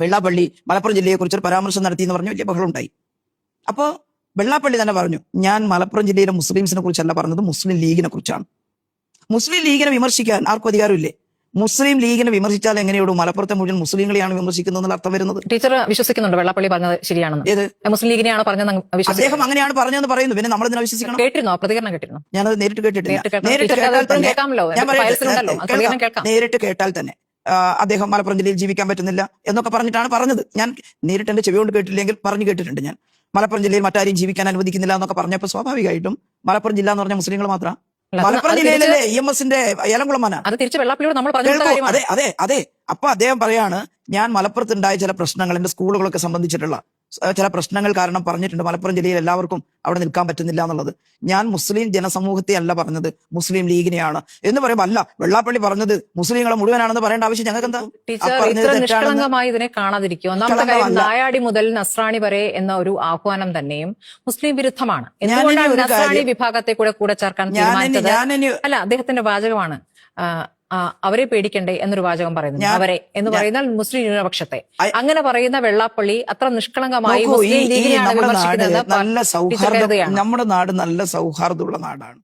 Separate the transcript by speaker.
Speaker 1: വെള്ളാപ്പള്ളി മലപ്പുറം ജില്ലയെക്കുറിച്ച് ഒരു പരാമർശം നടത്തി എന്ന് പറഞ്ഞു വലിയ ബഹളം ഉണ്ടായി. അപ്പോൾ വെള്ളാപ്പള്ളി തന്നെ പറഞ്ഞു, ഞാൻ മലപ്പുറം ജില്ലയിലെ മുസ്ലിംസിനെ കുറിച്ചല്ല പറഞ്ഞത്, മുസ്ലിം ലീഗിനെ കുറിച്ചാണ്. മുസ്ലിം ലീഗിനെ വിമർശിക്കാൻ ആർക്കും അധികാരമില്ലേ? മുസ്ലിം ലീഗിനെ വിമർശിച്ചാൽ എങ്ങനെയുള്ളൂ മലപ്പുറത്തെ മുഴുവൻ മുസ്ലിങ്ങളെയാണ് വിമർശിക്കുന്നത് അർത്ഥം വരുന്നത്?
Speaker 2: ടീച്ചർ വിശ്വസിക്കുന്നുണ്ട് വെള്ളാപ്പള്ളി പറഞ്ഞത് ശരിയാണെന്ന്? ഏത് മുസ്ലിം ലീഗിനെയാണ് പറഞ്ഞത്?
Speaker 1: അദ്ദേഹം അങ്ങനെയാണ് പറഞ്ഞതെന്ന് പറയുന്നു, പിന്നെ നമ്മൾ ഇതിനെ വിശ്വസിക്കണം?
Speaker 2: കേട്ടിരുന്നോ? പ്രതികരണം കേട്ടിരുന്നു?
Speaker 1: ഞാനത് നേരിട്ട് കേട്ടിട്ടില്ല. നേരിട്ട് കേട്ടാൽ തന്നെ അദ്ദേഹം മലപ്പുറം ജില്ലയിൽ ജീവിക്കാൻ പറ്റുന്നില്ല എന്നൊക്കെ പറഞ്ഞിട്ടാണ് പറഞ്ഞത്. ഞാൻ നേരിട്ട് എന്റെ ചെവി കൊണ്ട് കേട്ടില്ലെങ്കിൽ പറഞ്ഞു കേട്ടിട്ടുണ്ട്. ഞാൻ മലപ്പുറം ജില്ലയിൽ മറ്റാരെയും ജീവിക്കാൻ അനുവദിക്കുന്നില്ല എന്നൊക്കെ പറഞ്ഞപ്പോൾ സ്വാഭാവികമായിട്ടും മലപ്പുറം ജില്ല എന്ന് പറഞ്ഞ മുസ്ലിങ്ങൾ മാത്രം. മലപ്പുറം ജില്ലയിലെ EMSന്റെ ഏലംകുളമാണ്. അതെ അതെ അതെ. അപ്പൊ അദ്ദേഹം പറയാണ്, ഞാൻ മലപ്പുറത്തുണ്ടായ ചില പ്രശ്നങ്ങൾ, എന്റെ സ്കൂളുകളൊക്കെ സംബന്ധിച്ചിട്ടുള്ള ചില പ്രശ്നങ്ങൾ കാരണം പറഞ്ഞിട്ടുണ്ട് മലപ്പുറം ജില്ലയിൽ എല്ലാവർക്കും അവിടെ നിൽക്കാൻ പറ്റുന്നില്ല എന്നുള്ളത്. ഞാൻ മുസ്ലിം ജനസമൂഹത്തെ അല്ല പറഞ്ഞത്, മുസ്ലിം ലീഗിനെയാണ് എന്ന് പറയുമ്പോൾ അല്ല വെള്ളാപ്പള്ളി പറഞ്ഞത് മുസ്ലിങ്ങളെ മുഴുവനാണെന്ന് പറയേണ്ട ആവശ്യം ഞങ്ങൾക്ക് എന്താ?
Speaker 2: നിഷ്കളങ്കമായി ഇതിനെ കാണാതിരിക്കും. ഒന്നാമത്തെ കാര്യം, നായാടി മുതൽ നസ്രാണി വരെ എന്ന ഒരു ആഹ്വാനം തന്നെയും മുസ്ലിം വിരുദ്ധമാണ്. എന്തുകൊണ്ടാണ് നസ്രാണി വിഭാഗത്തെ കൂടെ ചേർക്കാൻ തീരുമാനിച്ചത്? അല്ല, അദ്ദേഹത്തിന്റെ വാചകമാണ് അവരെ പേടിക്കണ്ടേ എന്നൊരു വാചകം പറയുന്നത്. അവരെ എന്ന് പറയുന്നാൽ മുസ്ലിം ന്യൂനപക്ഷത്തെ. അങ്ങനെ പറയുന്ന വെള്ളാപ്പള്ളി അത്ര നിഷ്കളങ്കമായി മുസ്ലിം ലീഗിനെയാണ് വിമർശിക്കുന്നത്.
Speaker 1: നമ്മുടെ നാട് നല്ല സൗഹാർദ്ദമുള്ള നാടാണ്.